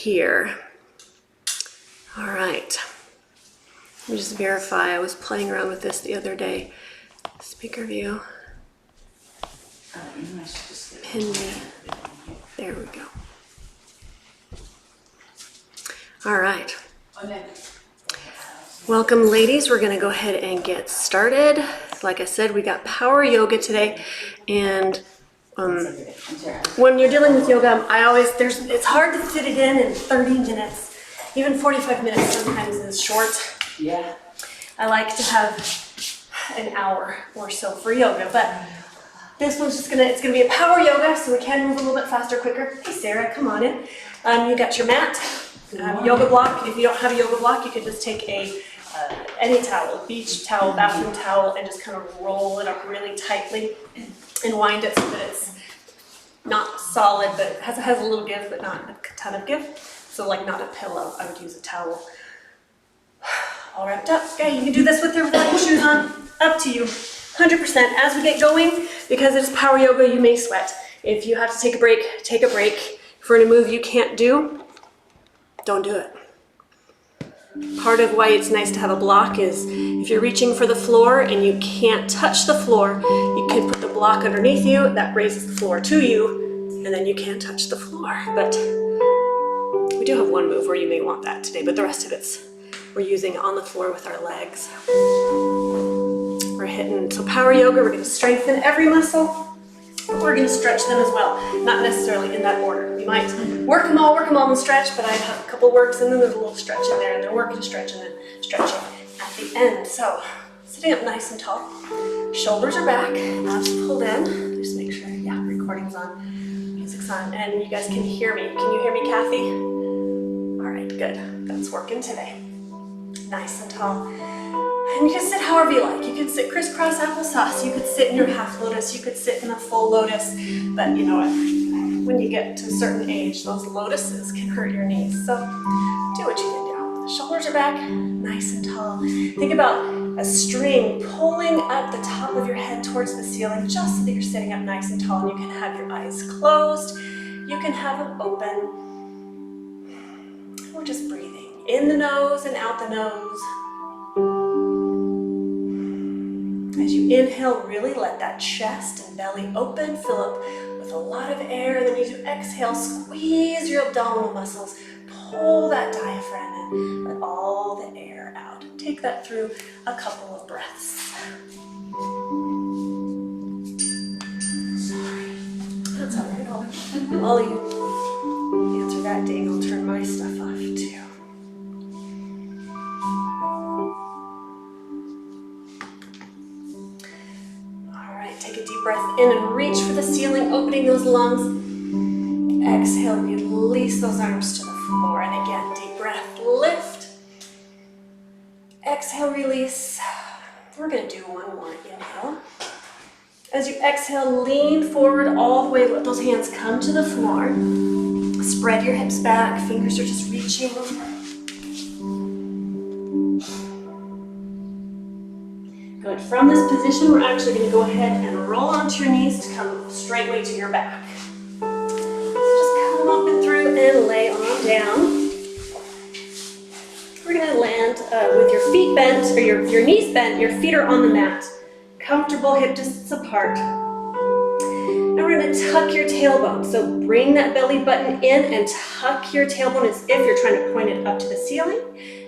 here. All right. Let me just verify. I was playing around with this the other day. Speaker view. Pin me. There we go. All right. Welcome, ladies. We're going to go ahead and get started. Like I said, we got power yoga today, and when you're dealing with yoga, it's hard to fit it in 30 minutes. Even 45 minutes sometimes is short. Yeah. I like to have an hour or so for yoga, but this one's it's gonna be a power yoga, so we can move a little bit faster, quicker. Hey, Sarah, come on in. You got your mat, yoga block. If you don't have a yoga block, you can just take any towel, beach towel, bathroom towel, and just kind of roll it up really tightly and wind it so that it's not solid, but it has a little give, but not a ton of give. So like not a pillow, I would use a towel. All wrapped up. Okay, you can do this with your shoes on, up to you. 100%. As we get going, because it's power yoga, you may sweat. If you have to take a break, take a break. If we're in a move you can't do, don't do it. Part of why it's nice to have a block is if you're reaching for the floor and you can't touch the floor, you can put the block underneath you, that raises the floor to you, and then you can't touch the floor. But we do have one move where you may want that today, but the rest of we're using on the floor with our legs. We're hitting, so power yoga, we're going to strengthen every muscle. We're going to stretch them as well, not necessarily in that order. We might work them all and stretch, but I have a couple works and then there's a little stretch in there, and then work and stretch and then stretching at the end. So sitting up nice and tall, shoulders are back, abs pulled in. Just make sure, yeah, recording's on, music's on, and you guys can hear me. Can you hear me, Kathy? All right, good. That's working today. Nice and tall. And you can sit however you like. You can sit crisscross applesauce. You could sit in your half lotus. You could sit in a full lotus. But you know what? When you get to a certain age, those lotuses can hurt your knees. So do what you can do. The shoulders are back, nice and tall. Think about a string pulling up the top of your head towards the ceiling, just so that you're sitting up nice and tall, and you can have your eyes closed. You can have them open. We're just breathing in the nose and out the nose. As you inhale, really let that chest and belly open, fill up with a lot of air. Then as you exhale, squeeze your abdominal muscles, pull that diaphragm in, let all the air out. Take that through a couple of breaths. Sorry. That's all right. While you answer that ding, I'll turn my stuff off too. Take a deep breath in and reach for the ceiling, opening those lungs. Exhale, release those arms to the floor. And again, deep breath, lift. Exhale, release. We're going to do one more inhale. As you exhale, lean forward all the way. Let those hands come to the floor. Spread your hips back. Fingers are just reaching. Good. From this position, we're actually going to go ahead and roll onto your knees to come straightway to your back. So just come up and through and lay on down. We're going to land with your feet bent, or your knees bent, your feet are on the mat. Comfortable hip distance apart. Now we're going to tuck your tailbone. So bring that belly button in and tuck your tailbone as if you're trying to point it up to the ceiling.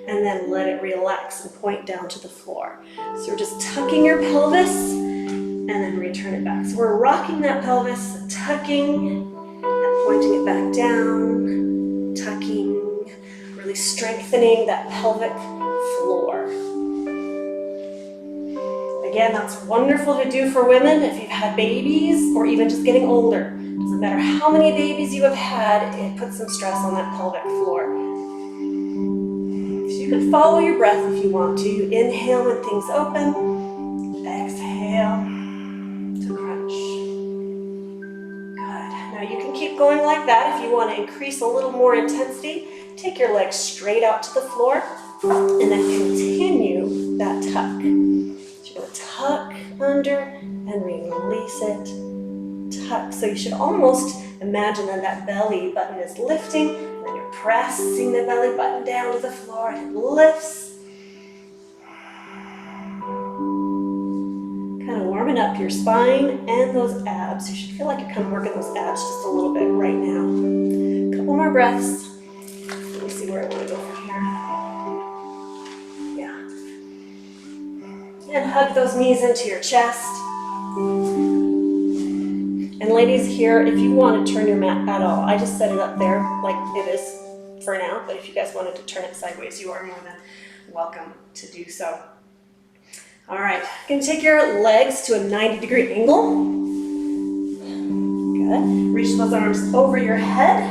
And then let it relax and point down to the floor. So we're just tucking your pelvis and then return it back. So we're rocking that pelvis, tucking and pointing it back down, tucking, really strengthening that pelvic floor. Again, that's wonderful to do for women if you've had babies or even just getting older. Doesn't matter how many babies you have had, it puts some stress on that pelvic floor. You can follow your breath if you want to. You inhale when things open. Exhale to crunch. Good. Now you can keep going like that if you want to increase a little more intensity. Take your legs straight out to the floor and then continue that tuck. So you're going to tuck under and release it. Tuck. So you should almost imagine that belly button is lifting and then you're pressing the belly button down to the floor, and it lifts. Kind of warming up your spine and those abs. You should feel like you're kind of working those abs just a little bit right now. Couple more breaths. Let me see where I want to go from here. Yeah. And hug those knees into your chest. And ladies here, if you want to turn your mat at all, I just set it up there like it is for now, but if you guys wanted to turn it sideways, you are more than welcome to do so. All right, you're gonna take your legs to a 90-degree angle. Good. Reach those arms over your head.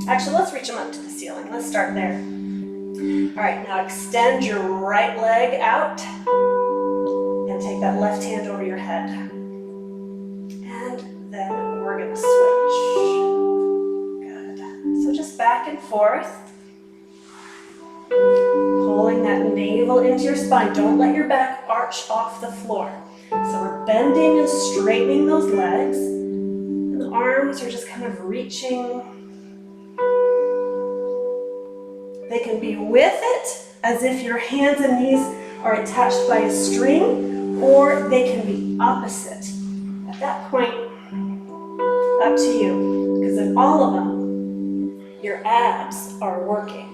Actually, let's reach them up to the ceiling. Let's start there. All right, now extend your right leg out and take that left hand over your head. And then we're gonna switch. Good. So just back and forth. Pulling that navel into your spine. Don't let your back arch off the floor. So we're bending and straightening those legs. And the arms are just kind of reaching. They can be with it, as if your hands and knees are attached by a string, or they can be opposite. At that point, up to you. Because in all of them, your abs are working.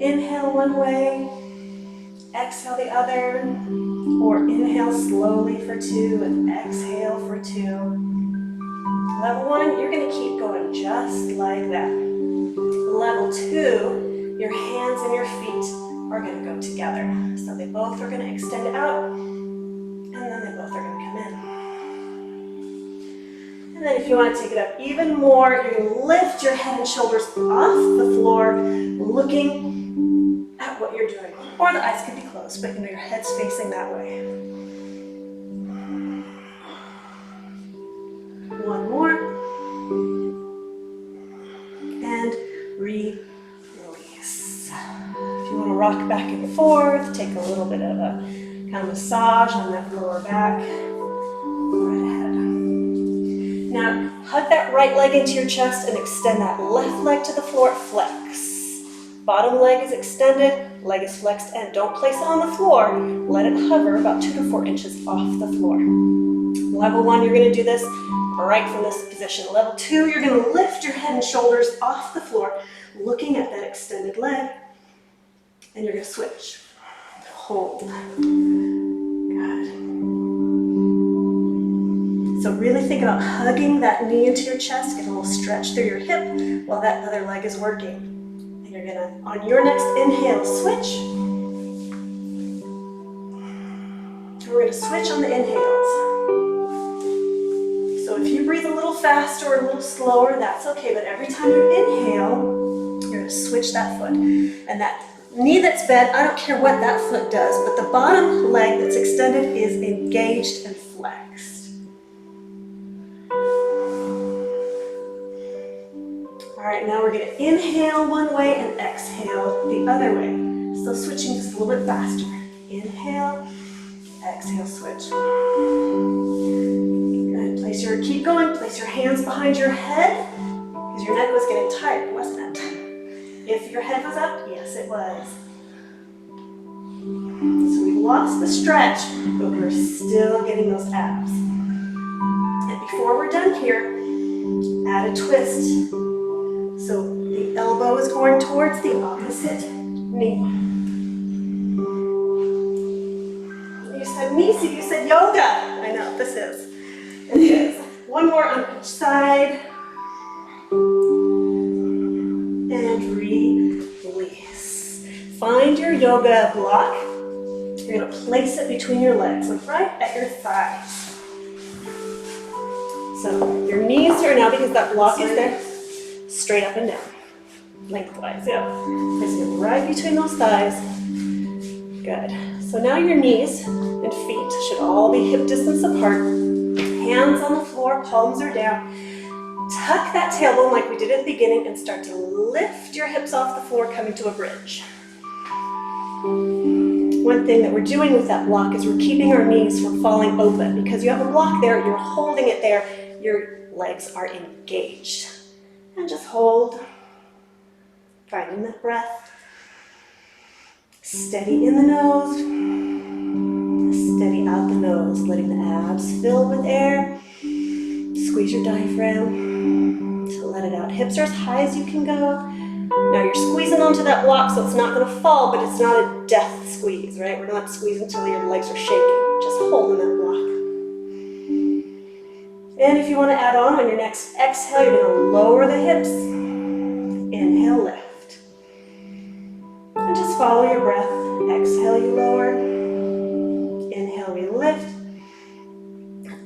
Inhale one way, exhale the other, or inhale slowly for 2 and exhale for 2. Level 1, you're going to keep going just like that. Level 2, your hands and your feet are going to go together. So they both are going to extend out, and then they both are going to come in. And then if you want to take it up even more, you're going to lift your head and shoulders off the floor, looking at what you're doing. Or the eyes could be closed, but you know your head's facing that way. One more. And release. If you want to rock back and forth, take a little bit of a kind of massage on that lower back. Right ahead. Now, hug that right leg into your chest and extend that left leg to the floor. Flex. Bottom leg is extended, leg is flexed, and don't place it on the floor. Let it hover about 2 to 4 inches off the floor. Level 1, you're going to do this right from this position. Level 2, you're going to lift your head and shoulders off the floor, looking at that extended leg, and you're going to switch. Hold. Good. So really think about hugging that knee into your chest, get a little stretch through your hip while that other leg is working. You're gonna, on your next inhale, switch. And we're gonna switch on the inhales. So if you breathe a little faster or a little slower, that's okay, but every time you inhale, you're gonna switch that foot. And that knee that's bent, I don't care what that foot does, but the bottom leg that's extended is engaged and flexed. All right, now we're gonna inhale one way and exhale the other way. So switching just a little bit faster. Inhale, exhale, switch. Good, keep going, place your hands behind your head, because your neck was getting tired, wasn't it? If your head was up, yes it was. So we've lost the stretch, but we're still getting those abs. And before we're done here, add a twist. So the elbow is going towards the opposite knee. You said Nisi, you said yoga. I know, this is. It is. One more on each side. And release. Find your yoga block. You're going to place it between your legs, like right at your thighs. So your knees are now, because that block is there, straight up and down, lengthwise, yeah. Placing it right between those thighs. Good. So now your knees and feet should all be hip distance apart. Hands on the floor, palms are down. Tuck that tailbone like we did at the beginning and start to lift your hips off the floor, coming to a bridge. One thing that we're doing with that block is we're keeping our knees from falling open. Because you have a block there, you're holding it there, your legs are engaged. And just hold, finding that breath. Steady in the nose, steady out the nose, letting the abs fill with air. Squeeze your diaphragm to let it out. Hips are as high as you can go. Now you're squeezing onto that block, so it's not going to fall, but it's not a death squeeze, right? We're not squeezing until your legs are shaking. Just holding that block. And if you want to add on your next exhale, you're going to lower the hips. Inhale, lift. And just follow your breath. Exhale, you lower. Inhale, we lift.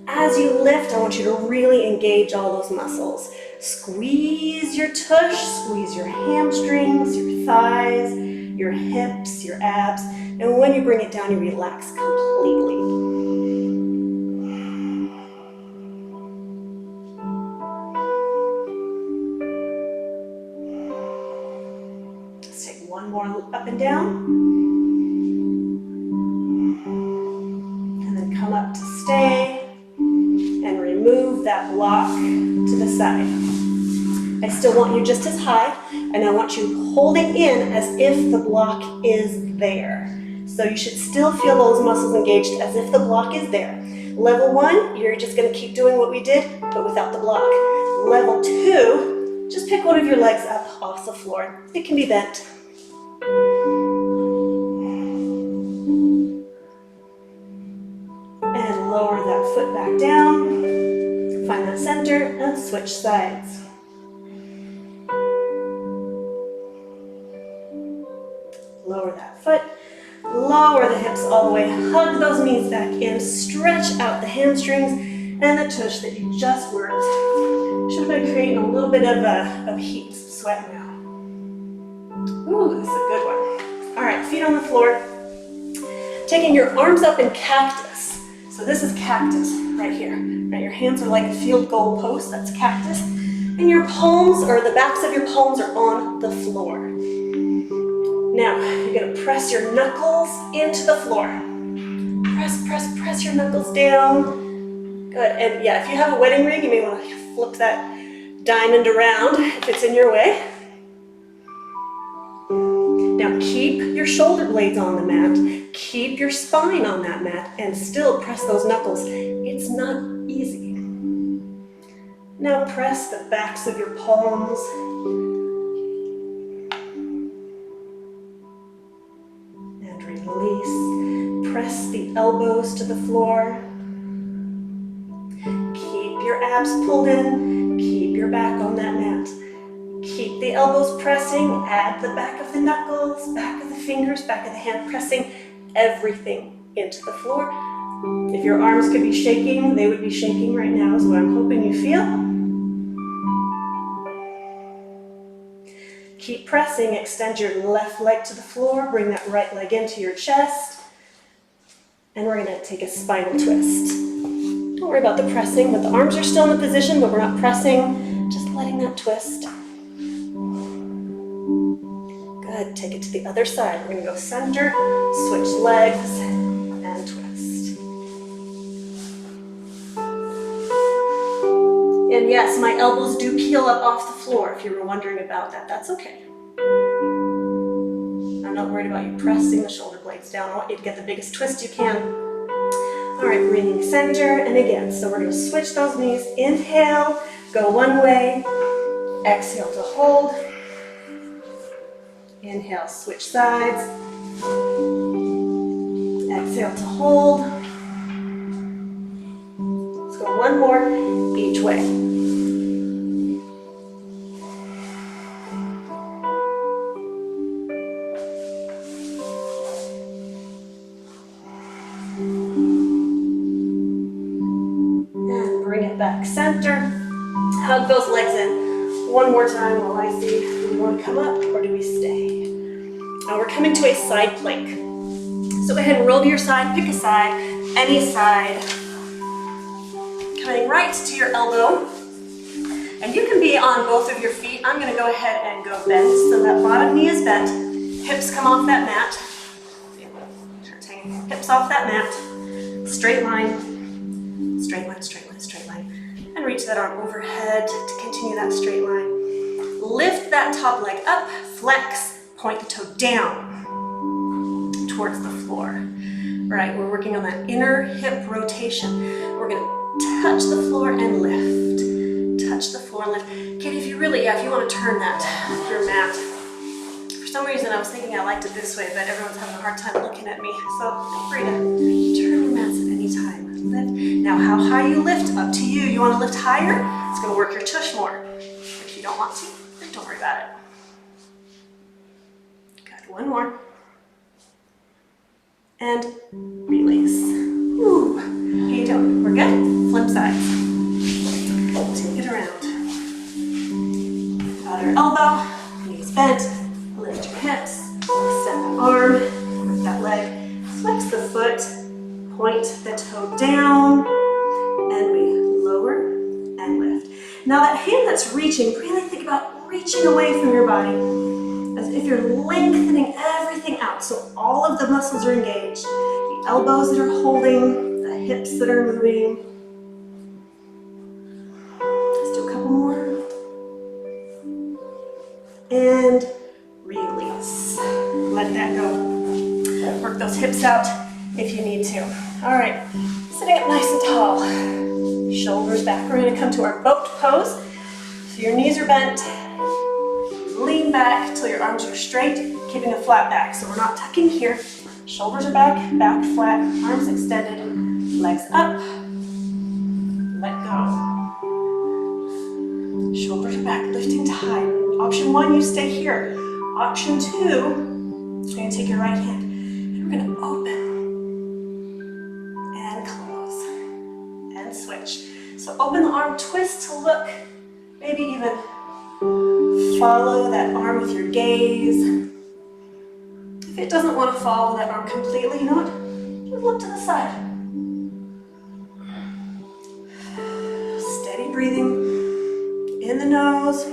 As you lift, I want you to really engage all those muscles. Squeeze your tush, squeeze your hamstrings, your thighs, your hips, your abs. And when you bring it down, you relax completely. Let's take one more up and down. And then come up to stay. And remove that block to the side. I still want you just as high, and I want you holding in as if the block is there. So you should still feel those muscles engaged as if the block is there. Level 1, you're just going to keep doing what we did, but without the block. Level 2, just pick one of your legs up off the floor. It can be bent. And lower that foot back down. Find that center and switch sides. Lower that foot. Lower the hips all the way. Hug those knees back in. Stretch out the hamstrings and the tush that you just worked. Should have been creating a little bit of heat, sweat now. Ooh, this is a good one. All right, feet on the floor. Taking your arms up in cactus. So this is cactus right here. Right, your hands are like a field goal post, that's cactus. And your palms, or the backs of your palms, are on the floor. Now, you're gonna press your knuckles into the floor. Press, press, press your knuckles down. Good, and yeah, if you have a wedding ring, you may wanna flip that diamond around if it's in your way. Now keep your shoulder blades on the mat, keep your spine on that mat, and still press those knuckles. It's not easy. Now press the backs of your palms. And release. Press the elbows to the floor. Keep your abs pulled in, keep your back on that mat. Keep the elbows pressing, add the back of the knuckles, back of the fingers, back of the hand, pressing everything into the floor. If your arms could be shaking, they would be shaking right now is what I'm hoping you feel. Keep pressing, extend your left leg to the floor, bring that right leg into your chest, and we're gonna take a spinal twist. Don't worry about the pressing, but the arms are still in the position, but we're not pressing, just letting that twist. Good, take it to the other side. We're gonna go center, switch legs, and twist. And yes, my elbows do peel up off the floor if you were wondering about that. That's okay. I'm not worried about you pressing the shoulder blades down. I want you to get the biggest twist you can. All right, bringing center, and again, so we're gonna switch those knees. Inhale, go one way. Exhale to hold. Inhale, switch sides. Exhale to hold. Let's go one more each way. And bring it back center. Hug those legs in. One more time while I see, do we want to come up or do we stay? Now we're coming to a side plank. So go ahead and roll to your side, pick a side, any side. Coming right to your elbow. And you can be on both of your feet. I'm going to go ahead and go bent. So that bottom knee is bent. Hips come off that mat. Hips off that mat. Straight line. Straight line, straight line, straight line. And reach that arm overhead to continue that straight line. top leg up, flex, point the toe down towards the floor. All right, we're working on that inner hip rotation. We're gonna touch the floor and lift. Touch the floor and lift. Katie, if you really, if you want to turn that, your mat. For some reason, I was thinking I liked it this way, but everyone's having a hard time looking at me. So feel free to turn your mats at any time. Lift. Now, how high you lift, up to you. You want to lift higher? It's going to work your tush more. If you don't want to, don't worry about it. Good. One more. And release. Ooh. How you doing? We're good? Flip sides. Take it around. Other elbow, knees bent, lift your hips, extend the arm, work that leg, flex the foot, point the toe down, and we lower and lift. Now that hand that's reaching, really think about reaching away from your body as if you're lengthening everything out. So all of the muscles are engaged. The elbows that are holding, the hips that are moving. Let's do a couple more. And release. Let that go. Work those hips out if you need to. All right, sitting up nice and tall. Shoulders back. We're gonna come to our boat pose. So your knees are bent. Lean back till your arms are straight, keeping a flat back. So we're not tucking here. Shoulders are back, back flat, arms extended, legs up. Let go. Shoulders are back, lifting to high. Option 1, you stay here. Option 2, you're going to take your right hand and we're going to open and close and switch. So open the arm, twist to look, maybe even follow that arm with your gaze. If it doesn't want to follow that arm completely, you know what? Just look to the side. Steady breathing in the nose.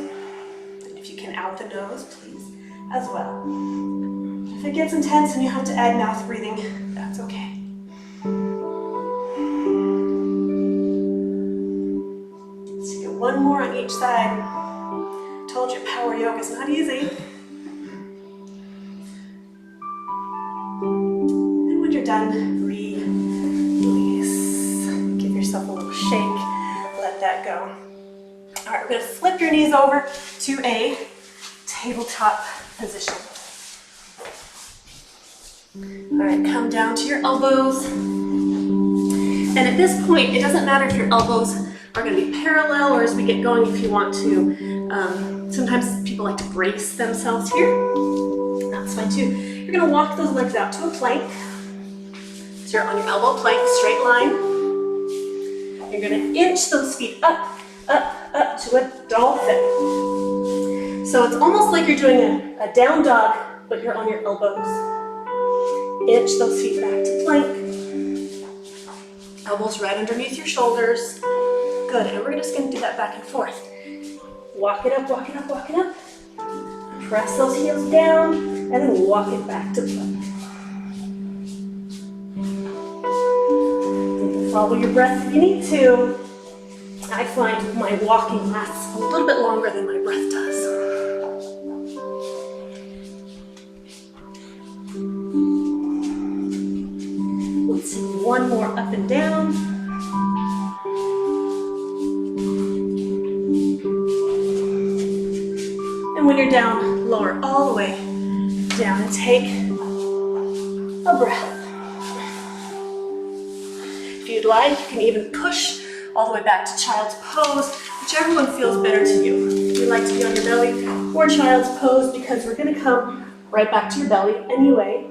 Out the nose, please, as well. If it gets intense and you have to add mouth breathing, that's okay. Let's do one more on each side. Told you power yoga is not easy. And when you're done, release. Give yourself a little shake. Let that go. All right, we're going to flip your knees over to a tabletop position. All right, come down to your elbows. And at this point, it doesn't matter if your elbows are going to be parallel or as we get going if you want to. Sometimes people like to brace themselves here. That's fine too. You're going to walk those legs out to a plank. So you're on your elbow plank, straight line. You're going to inch those feet up, up, up to a dolphin. So it's almost like you're doing a down dog, but you're on your elbows. Inch those feet back to plank. Elbows right underneath your shoulders. Good, and we're just gonna do that back and forth. Walk it up, walk it up, walk it up. Press those heels down, and then walk it back to plank. You can follow your breath if you need to. I find my walking lasts a little bit longer than my breath does. Let's see, one more up and down. And when you're down, lower all the way down and take a breath. If you'd like, you can even push all the way back to child's pose, whichever one feels better to you. If you'd like to be on your belly or child's pose, because we're going to come right back to your belly anyway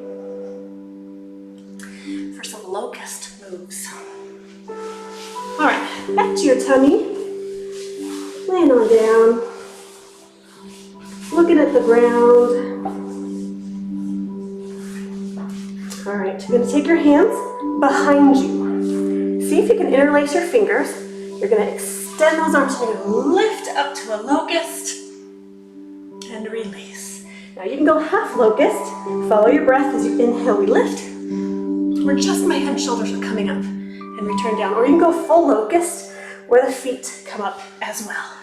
for some locust moves. All right, back to your tummy. Laying on down. Looking at the ground. All right, you're going to take your hands behind you. See if you can interlace your fingers. You're going to extend those arms. You're going to lift up to a locust and release. Now you can go half locust. Follow your breath as you inhale, we lift. Where just my head and shoulders are coming up and return down. Or you can go full locust where the feet come up as well.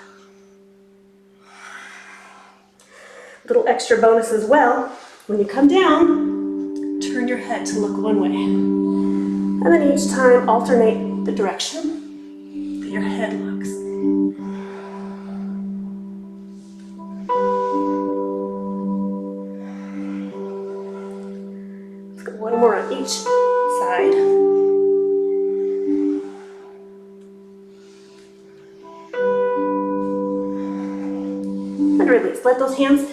Little extra bonus as well. When you come down, turn your head to look one way. And then each time alternate the direction that your head looks. Let's go one more on each side. And release. Let those hands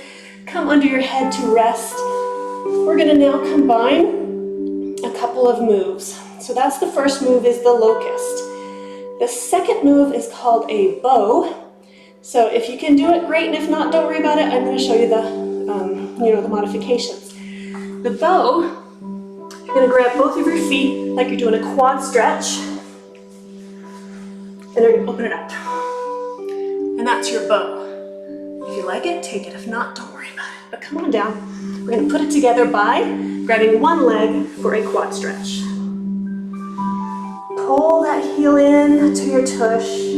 come under your head to rest. We're going to now combine a couple of moves. So that's the first move, is the locust. The second move is called a bow. So if you can do it, great, and if not, don't worry about it. I'm going to show you the modifications. The bow, you're going to grab both of your feet like you're doing a quad stretch, and you're going to open it up. And that's your bow. If you like it, take it. If not, don't worry about it. But come on down. We're going to put it together by grabbing one leg for a quad stretch. Pull that heel in to your tush.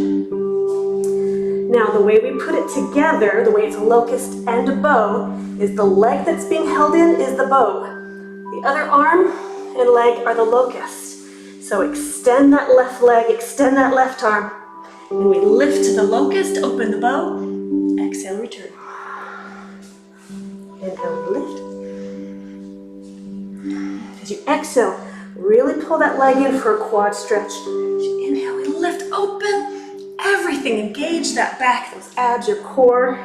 Now, the way we put it together, the way it's a locust and a bow, is the leg that's being held in is the bow. The other arm and leg are the locust. So extend that left leg, extend that left arm, and we lift to the locust, open the bow, exhale, return. Inhale, lift. As you exhale, really pull that leg in for a quad stretch. As you inhale, we lift, open everything. Engage that back, those abs, your core.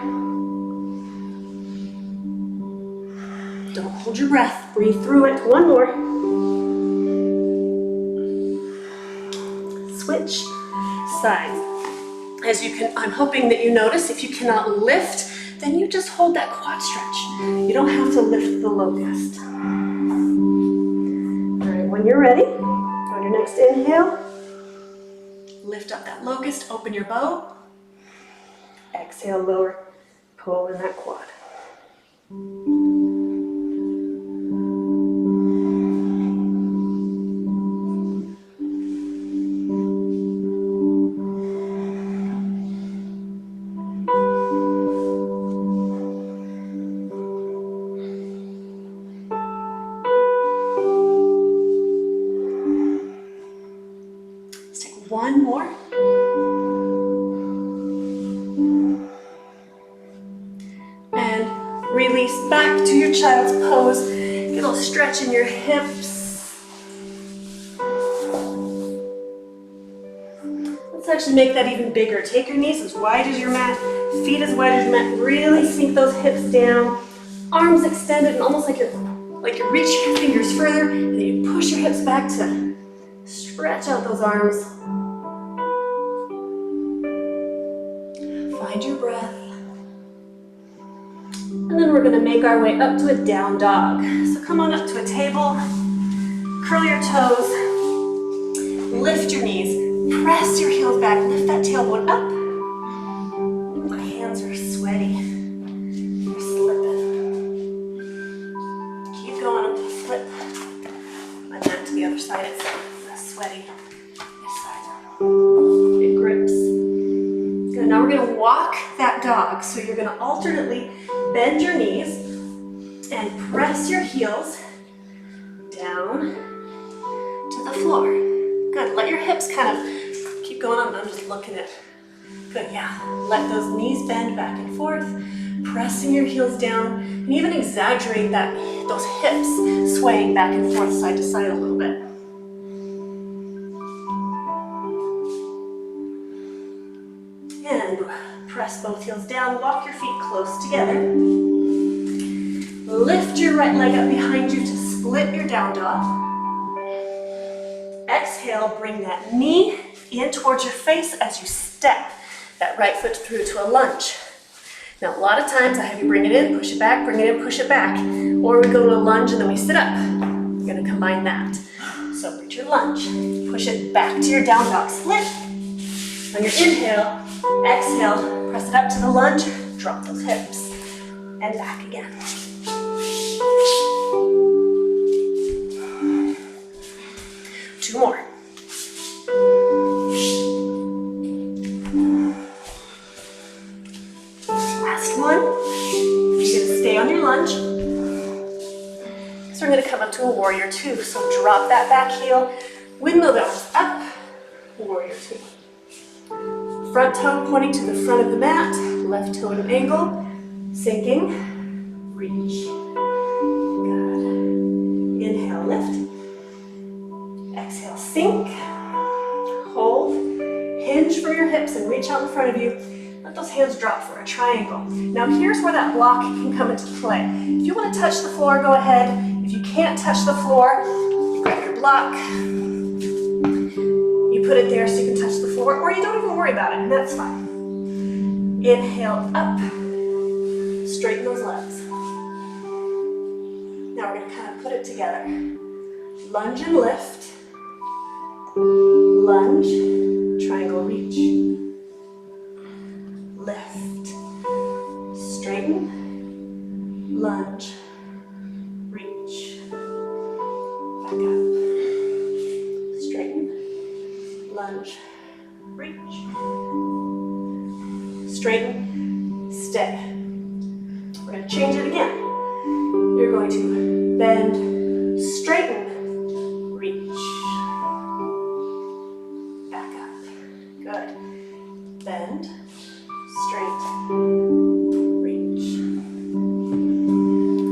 Don't hold your breath. Breathe through it. One more. Switch sides. As you can, I'm hoping that you notice, if you cannot lift, then you just hold that quad stretch. You don't have to lift the locust. All right, when you're ready, on your next inhale, lift up that locust, open your bow. Exhale, lower, pull in that quad. One more. And release back to your child's pose. Get a little stretch in your hips. Let's actually make that even bigger. Take your knees as wide as your mat, feet as wide as your mat. Really sink those hips down. Arms extended, and almost like you're reaching your fingers further, and then you push your hips back to stretch out those arms. Find your breath. And then we're going to make our way up to a down dog. So come on up to a table. Curl your toes. Lift your knees. Press your heels back. Lift that tailbone up. My hands are sweaty. You're slipping. Keep going. I'm going to flip my mat to the other side. It's sweaty. This side. It grips. Good. Now we're going to walk that dog. So you're going to alternately bend your knees and press your heels down to the floor. Good. Let your hips kind of keep going on. I'm just looking at. Good. Yeah. Let those knees bend back and forth, pressing your heels down, and even exaggerate that those hips swaying back and forth side to side a little bit. And press both heels down, walk your feet close together. Lift your right leg up behind you to split your down dog. Exhale, bring that knee in towards your face as you step that right foot through to a lunge. Now, a lot of times I have you bring it in, push it back, bring it in, push it back. Or we go to a lunge and then we sit up. You're gonna combine that. So reach your lunge, push it back to your down dog split. On your inhale, exhale, press it up to the lunge, drop those hips, and back again. Two more. Last one. You're gonna stay on your lunge. So we're gonna come up to a warrior two. So drop that back heel, windmill the arms up, warrior two. Front toe pointing to the front of the mat, left toe at an angle, sinking, reach. Good. Inhale, lift. Exhale, sink. Hold. Hinge for your hips and reach out in front of you. Let those hands drop for a triangle. Now here's where that block can come into play. If you want to touch the floor, go ahead. If you can't touch the floor, you grab your block. You put it there so you can touch the floor, or you don't even worry about it, and that's fine. Inhale, up. Straighten those legs. Now we're going to kind of put it together. Lunge and lift. Lunge, triangle reach. Lift. Straighten. Lunge. Reach. Back up. Straighten. Lunge. Reach. Straighten. Stay. We're going to change it again. You're going to bend, straighten, reach. Back up. Good. Bend, straight, reach.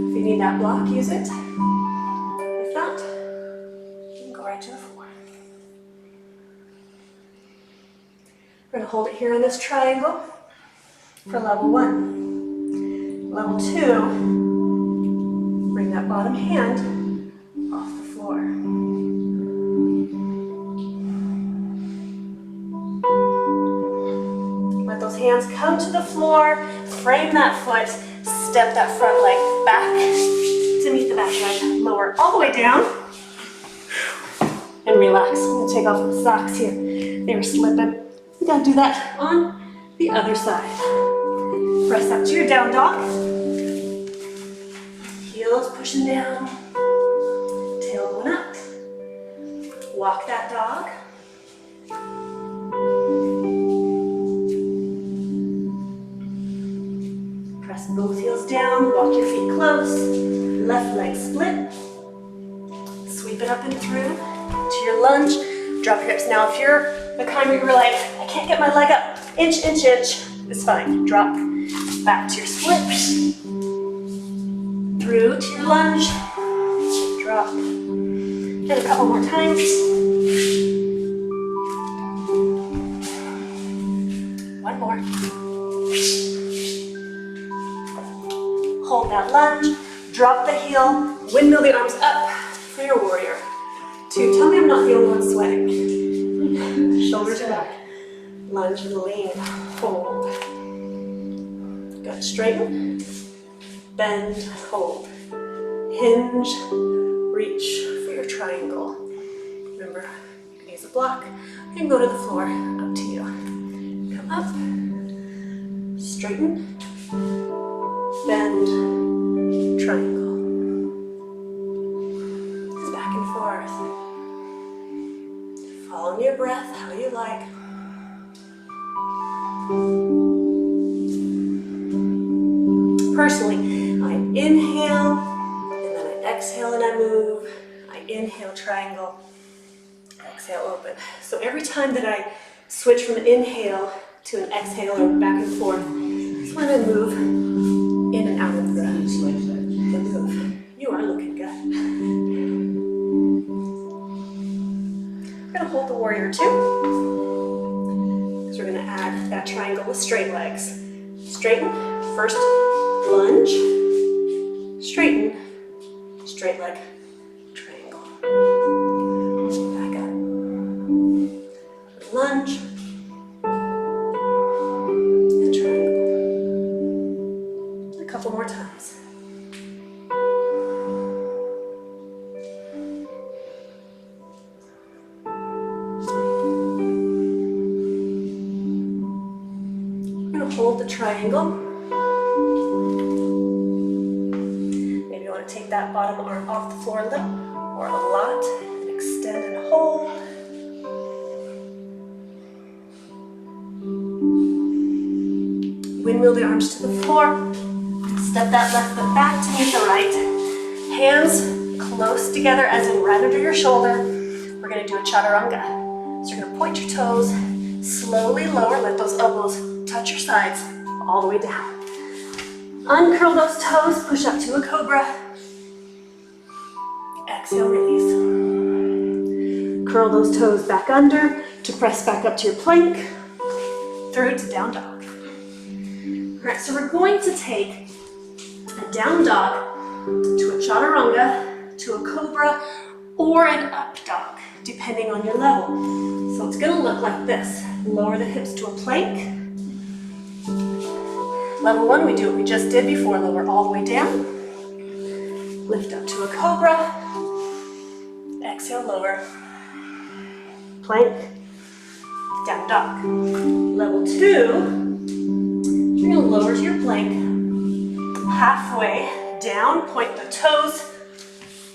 If you need that block, use it. If not, you can go right to the floor. We're going to hold it here in this triangle for level one. Level two, bring that bottom hand off the floor. Let those hands come to the floor, frame that foot, step that front leg back to meet the back leg, lower all the way down, and relax. We'll take off the socks here. They were slipping. We gotta do that on the other side. Press up to your down dog. Heels pushing down. Tail going up. Walk that dog. Press both heels down. Walk your feet close. Left leg split. Sweep it up and through to your lunge. Drop your hips. Now if you're the kind where you're like, I can't get my leg up, inch, inch, inch, it's fine. Drop back to your split. Through to your lunge. Drop. And a couple more times. One more. Hold that lunge. Drop the heel. Windmill the arms up for your warrior two. Tell me I'm not the only one sweating. Shoulders back. Lunge and lean. Hold. Good. Straighten. Bend. Hold. Hinge. Reach for your triangle. Remember, you can use a block. You can go to the floor. Up to you. Come up. Straighten. Bend. Triangle. Back and forth. Follow your breath how you like. Personally, I inhale, and then I exhale and I move. I inhale, triangle, exhale, open. So every time that I switch from an inhale to an exhale or back and forth, that's when I move in and out of the move. You are looking good. We're going to hold the warrior two, because we're going to add that triangle with straight legs. Straighten, first lunge, straighten, straight leg, triangle. Back up. Lunge, and triangle. A couple more times. Hold the triangle. Maybe you want to take that bottom arm off the floor a little or a lot and extend and hold. Windmill the arms to the floor. Step that left foot back to meet the right. Hands close together as in right under your shoulder. We're gonna do a chaturanga. So you're gonna point your toes, slowly lower, let those elbows touch your sides all the way down. Uncurl those toes, push up to a cobra. Exhale, release. Curl those toes back under to press back up to your plank, through to down dog. All right, so we're going to take a down dog to a chaturanga, to a cobra, or an up dog, depending on your level. So it's gonna look like this. Lower the hips to a plank. Level 1, we do what we just did before, lower all the way down. Lift up to a cobra. Exhale, lower. Plank, down dog. Level 2, you're gonna lower to your plank, halfway down, point the toes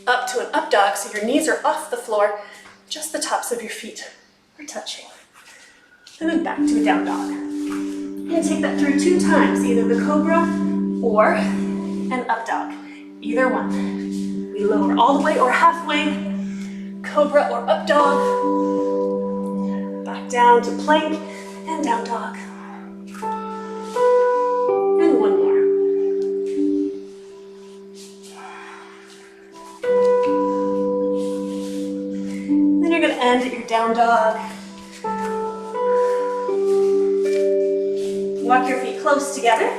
up to an up dog so your knees are off the floor, just the tops of your feet are touching. And then back to a down dog. You're gonna take that through 2 times, either the cobra or an up dog, either one. We lower all the way or halfway, cobra or up dog, back down to plank and down dog. And one more. Then you're gonna end at your down dog. Walk your feet close together.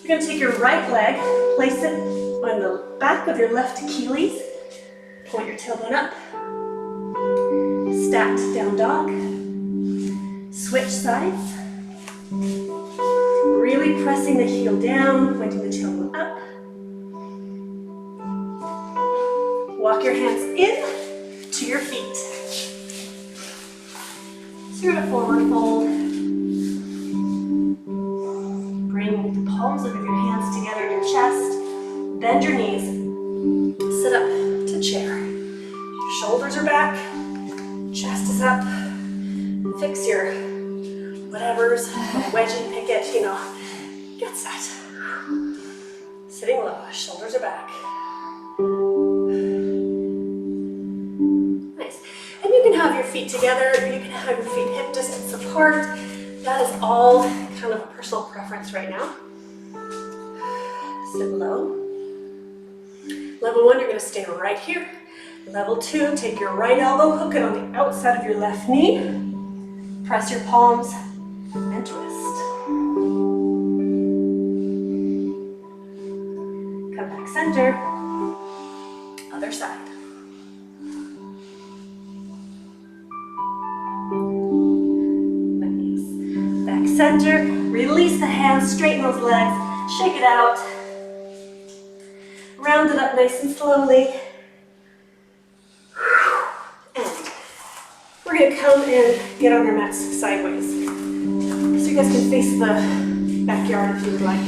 You're gonna take your right leg, place it on the back of your left Achilles. Point your tailbone up. Stacked down dog. Switch sides. Really pressing the heel down, pointing the tailbone up. Walk your hands in to your feet. So you're gonna forward fold. Bring the palms of your hands together in your chest. Bend your knees. Sit up to chair. Your shoulders are back. Chest is up. Fix your whatever's, wedgie, picket, get set. Sitting low, shoulders are back. Nice. And you can have your feet together, you can have your feet hip distance apart. That is all kind of a personal preference right now. Sit low. Level 1, you're gonna stay right here. Level 2, take your right elbow, hook it on the outside of your left knee. Press your palms and twist. Come back center. Other side. Nice. Back center. Release the hands, straighten those legs, shake it out. Round it up nice and slowly. We're going to come and get on our mats sideways. So you guys can face the backyard if you would like.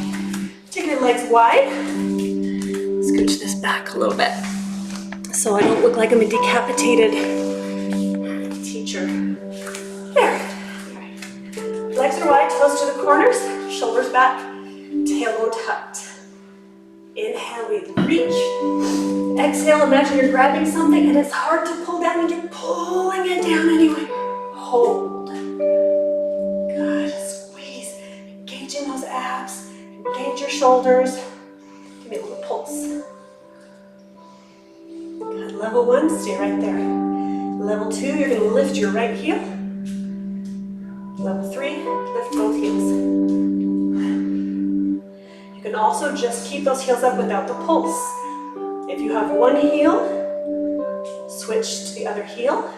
Take your legs wide. Scooch this back a little bit so I don't look like I'm a decapitated teacher. There. Right. Legs are wide, toes to the corners, shoulders back, tailbone tucked. Inhale, we reach. Exhale, imagine you're grabbing something and it's hard to pull down and you're pulling it down anyway. Hold. Good. Squeeze. Engaging those abs. Engage your shoulders. Give me a little pulse. Good. Level 1, stay right there. Level 2, you're going to lift your right heel. Level 3, lift both heels. You can also just keep those heels up without the pulse. If you have one heel, switch to the other heel.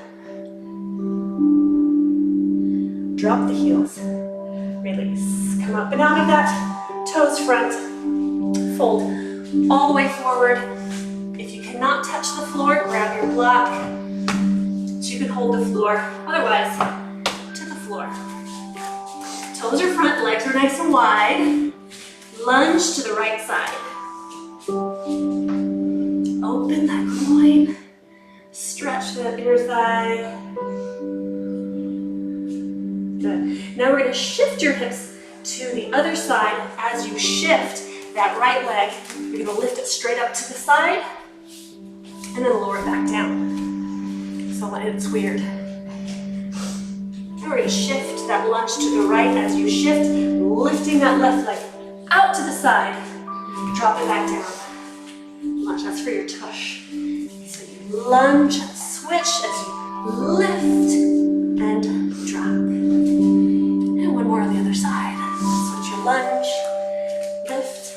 Drop the heels. Release. Come up and out of that. Toes front. Fold all the way forward. If you cannot touch the floor, grab your block. So you can hold the floor. Otherwise, to the floor. Toes are front, legs are nice and wide. Lunge to the right side. Open that groin. Stretch the inner thigh. Good. Now we're going to shift your hips to the other side. As you shift, That right leg, you're gonna lift it straight up to the side and then lower it back down. So it's weird. And we're gonna shift that lunge to the right as you shift, lifting that left leg out to the side. Drop it back down. Lunge, that's for your tush. So you lunge, switch as you lift and drop. And one more on the other side. Switch your lunge, lift,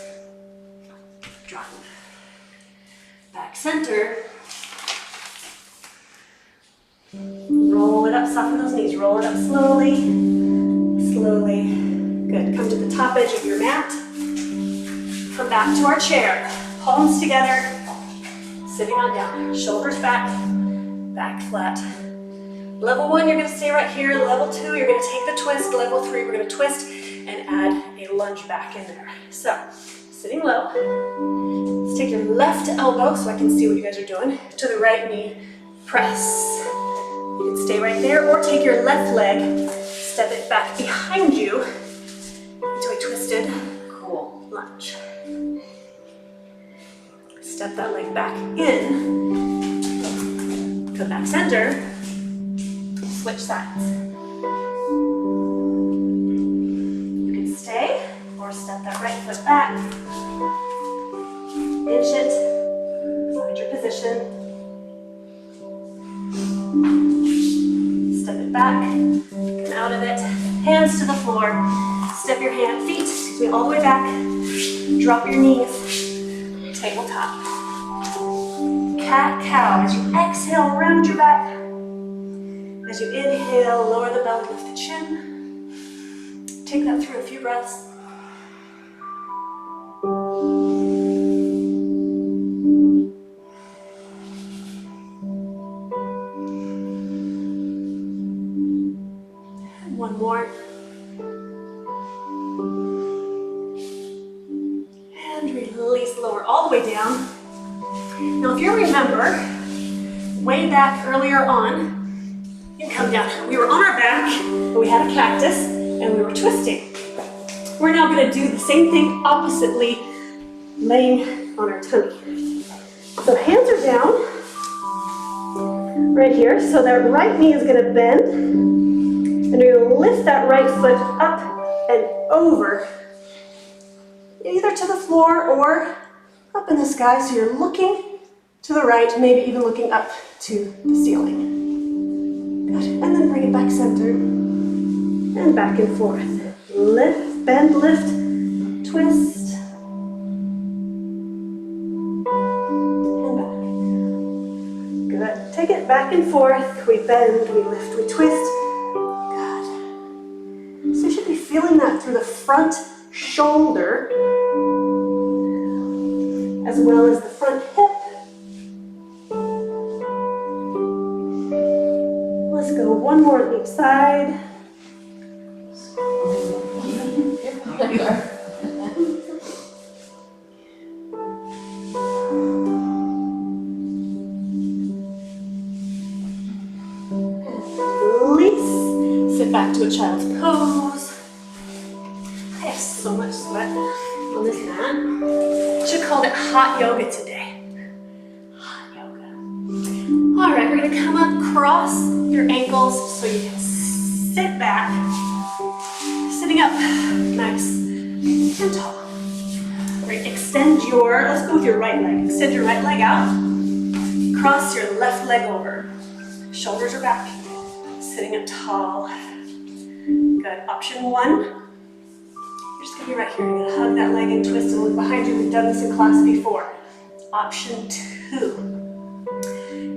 drop. Back center. Roll it up, soften those knees. Roll it up slowly, slowly. Good, come to the top edge of your mat. Come back to our chair. Palms together, sitting on down. Shoulders back, back flat. Level 1, you're gonna stay right here. Level 2, you're gonna take the twist. Level 3, we're gonna twist and add a lunge back in there. So, sitting low. Let's take your left elbow so I can see what you guys are doing. To the right knee, press. You can stay right there or take your left leg, step it back behind you into a twisted, cool lunge. Step that leg back in. Come back center. Switch sides. You can stay or step that right foot back. Inch it. Find your position. Step it back. Come out of it. Hands to the floor. Step your feet all the way back. Drop your knees. Tabletop. Cat cow. As you exhale, round your back. As you inhale, lower the belly, lift the chin. Take that through a few breaths. And one more. And release, lower all the way down. Now if you remember, way back earlier on, you can come down. We were on our back, and we had a cactus, and we were twisting. We're now gonna do the same thing oppositely, laying on our tummy. So hands are down, right here. So that right knee is gonna bend, and you're gonna lift that right foot up and over, either to the floor or up in the sky. So you're looking to the right, maybe even looking up to the ceiling. Good. And then bring it back center and back and forth. Lift, bend, lift, twist, and back. Good. Take it back and forth. We bend, we lift, we twist. Good. So you should be feeling that through the front shoulder as well as the front hip. Let's go one more on each side. Release. Sit back to a child's pose. I have so much sweat on this mat. I should have called it hot yoga today. Hot yoga. All right, we're gonna come up, cross your ankles so you can sit back. Sitting up, nice and tall. Great, extend your, let's go with your right leg. Extend your right leg out. Cross your left leg over. Shoulders are back. Sitting up tall. Good, option 1. You're just gonna be right here. You're gonna hug that leg and twist and look behind you. We've done this in class before. Option 2.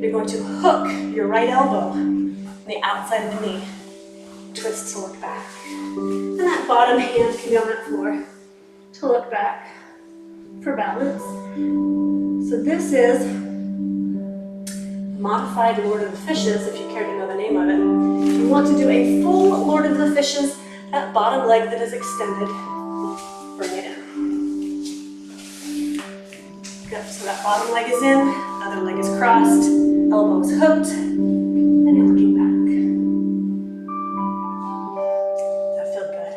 You're going to hook your right elbow on the outside of the knee. Twist to look back. And that bottom hand can be on that floor to look back for balance. So this is modified Lord of the Fishes, if you care to know the name of it. If you want to do a full Lord of the Fishes, that bottom leg that is extended, bring it in. Good, so that bottom leg is in, other leg is crossed, elbow is hooked, and you're looking back. That feel good?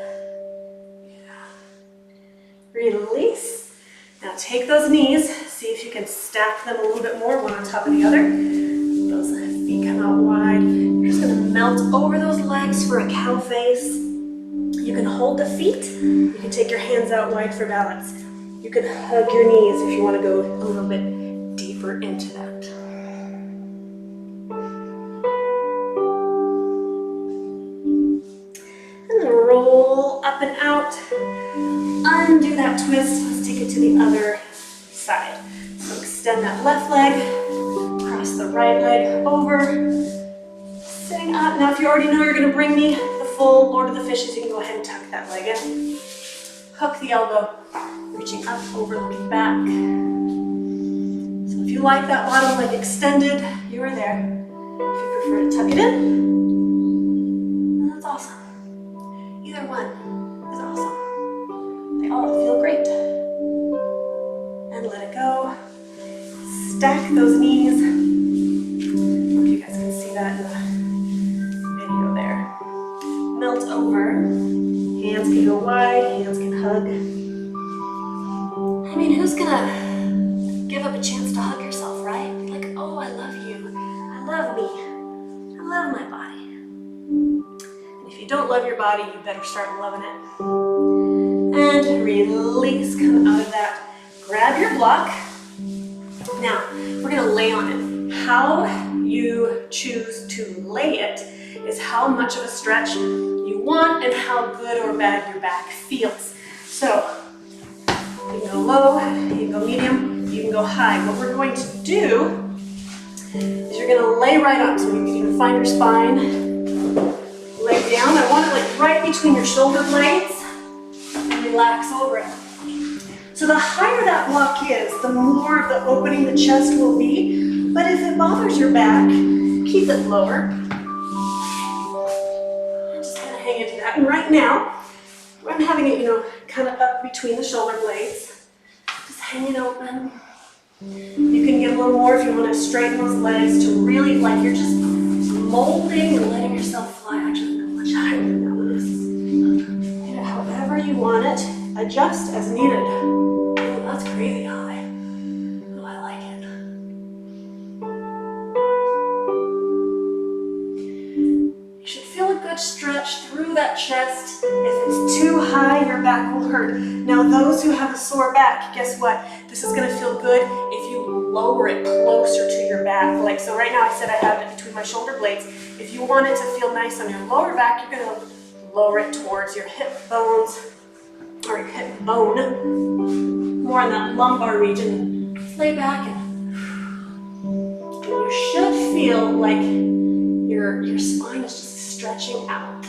Yeah. Release. Now take those knees, see if you can stack them a little bit more, one on top of the other. Those feet come out wide. You're just gonna melt over those legs for a cow face. You can hold the feet. You can take your hands out wide for balance. You can hug your knees if you want to go a little bit deeper into that. And then roll up and out. Undo that twist. Let's take it to the other side. So extend that left leg, cross the right leg over, sitting up. Now if you already know you're going to bring me the full Lord of the Fishes, you can go ahead and tuck that leg in. Hook the elbow, reaching up, over, looking back. So if you like that bottom leg extended, you are there. If you prefer to tuck it in, that's awesome. Either one is awesome. They all feel great. And let it go. Stack those knees. I don't know if you guys can see that in the video there. Melt over. Hands can go wide, hands can hug. I mean, who's gonna give up a chance to hug yourself, right? Like, oh, I love you. I love me. I love my body. And if you don't love your body, you better start loving it. And release, come out of that. Grab your block. Now, we're gonna lay on it. How you choose to lay it is how much of a stretch you want and how good or bad your back feels. So, you can go low, you can go medium, you can go high. What we're going to do is you're gonna lay right up. So you can even find your spine, lay down. I want it like right between your shoulder blades and relax over it. So the higher that block is, the more of the opening the chest will be. But if it bothers your back, keep it lower. I'm just gonna hang into that. And right now, I'm having it, kind of up between the shoulder blades. Just hanging open. You can get a little more if you want to straighten those legs to really, like you're just molding and letting yourself fly. Actually, go much higher than that one is. However you want it, adjust as needed. Oh, that's crazy high. Oh, I like it. You should feel a good stretch through that chest. If it's too high, your back will hurt. Now, those who have a sore back, guess what? This is going to feel good if you lower it closer to your back. Like, so right now I said I have it between my shoulder blades. If you want it to feel nice on your lower back, you're going to lower it towards your hip bones, or your hip bone, more in that lumbar region. Lay back and you should feel like your spine is just stretching out.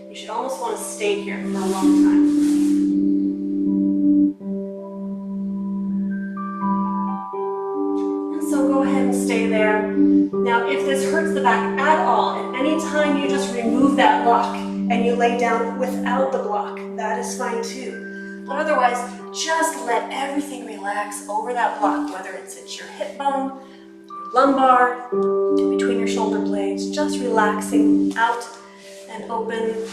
You should almost want to stay here for a long time. And so go ahead and stay there. Now, if this hurts the back at all, and anytime you just remove that block and you lay down without the block, that is fine too. But otherwise, just let everything relax over that block, whether it's your hip bone, your lumbar, between your shoulder blades, just relaxing out and open. It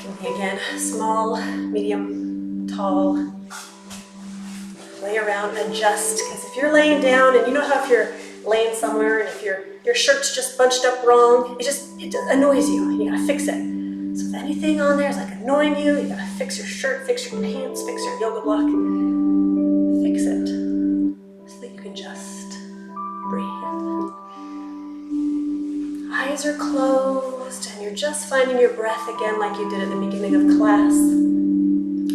can be again, small, medium, tall. Lay around and adjust, because if you're laying down and you know how if you're laying somewhere and if your shirt's just bunched up wrong, it just annoys you and you gotta fix it. So if anything on there is like annoying you, you gotta fix your shirt, fix your pants, fix your yoga block, fix it so that you can just breathe. Eyes are closed and you're just finding your breath again like you did at the beginning of class.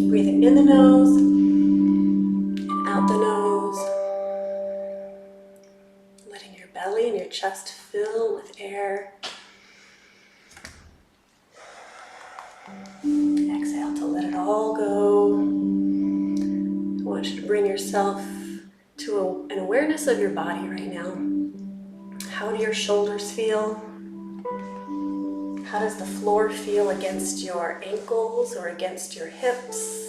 Breathing in the nose and out the nose. Belly and your chest fill with air. Exhale to let it all go. I want you to bring yourself to an awareness of your body right now. How do your shoulders feel? How does the floor feel against your ankles or against your hips?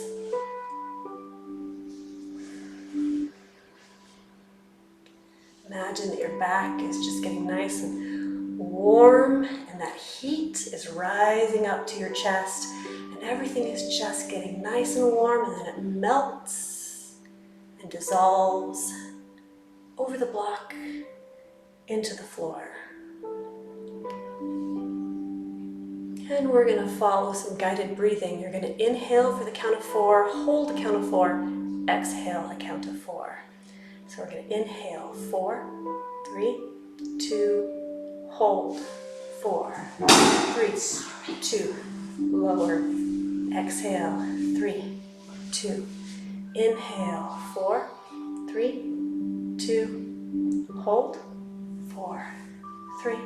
Imagine that your back is just getting nice and warm, and that heat is rising up to your chest, and everything is just getting nice and warm, and then it melts and dissolves over the block into the floor. And we're going to follow some guided breathing. You're going to inhale for the count of 4, hold the count of 4, exhale a count of 4. So we're going to inhale 4, 3, 2, hold 4, 3, 2, lower, exhale 3, 2, inhale 4, 3, 2, hold 4, 3,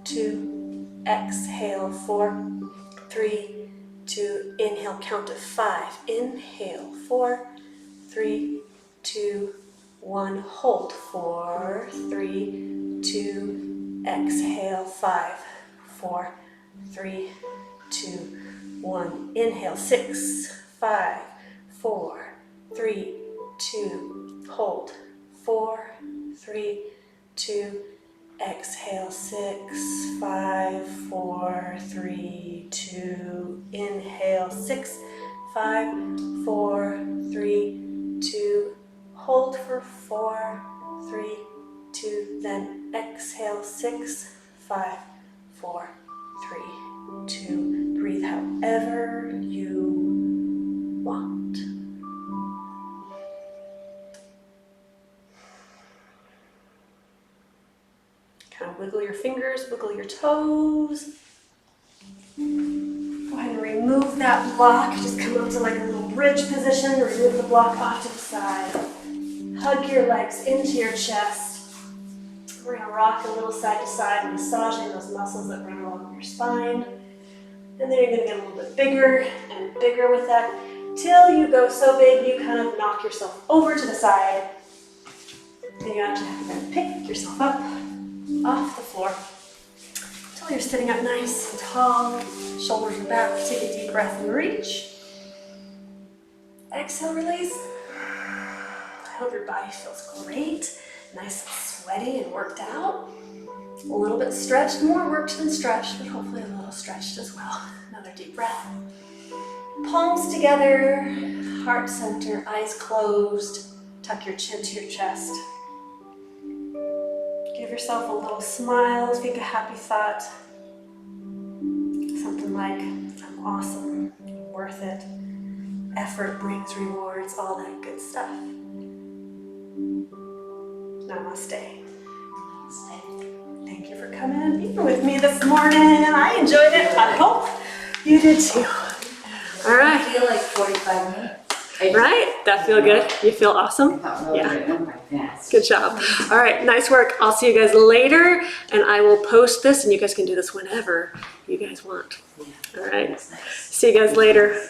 2, exhale 4, 3, 2, inhale, count to 5, inhale 4, 3, 2, 1, hold 4, 3, 2, exhale 5, 4, 3, 2, 1, inhale 6, 5, 4, 3, 2, hold 4, 3, 2, exhale 6, 5, 4, 3, 2, inhale 6, 5, 4, 3, 2, hold for 4, 3, 2, then exhale 6, 5, 4, 3, 2, breathe however you want. Kind of wiggle your fingers, wiggle your toes. Go ahead and remove that block. Just come up to like a little bridge position. Remove the block off to the side. Hug your legs into your chest. We're going to rock a little side to side, massaging those muscles that run along your spine. And then you're going to get a little bit bigger and bigger with that till you go so big you kind of knock yourself over to the side. And you actually have to then pick yourself up off the floor until you're sitting up nice and tall, shoulders are back. Take a deep breath and reach. Exhale, release. I hope your body feels great, nice and sweaty and worked out. A little bit stretched, more worked than stretched, but hopefully a little stretched as well. Another deep breath. Palms together, heart center, eyes closed. Tuck your chin to your chest. Give yourself a little smile, think a happy thought. Something like, I'm awesome, I'm worth it. Effort brings rewards, all that good stuff. Namaste. Thank you for coming and being with me this morning. I enjoyed it. I hope you did too. All right. I feel like 45 minutes. Right? That feel good? You feel awesome? Yeah. Good job. All right. Nice work. I'll see you guys later, and I will post this, and you guys can do this whenever you guys want. All right. See you guys later.